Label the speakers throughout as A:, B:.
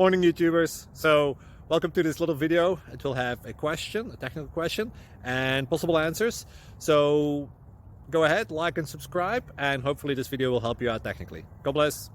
A: Morning YouTubers. So welcome to this little video. It will have a question, a technical question, and possible answers. So go ahead, like and subscribe, and hopefully this video will help you out technically. God bless.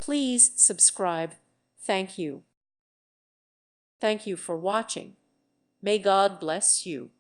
B: Please subscribe. Thank you. Thank you for watching. May God bless you.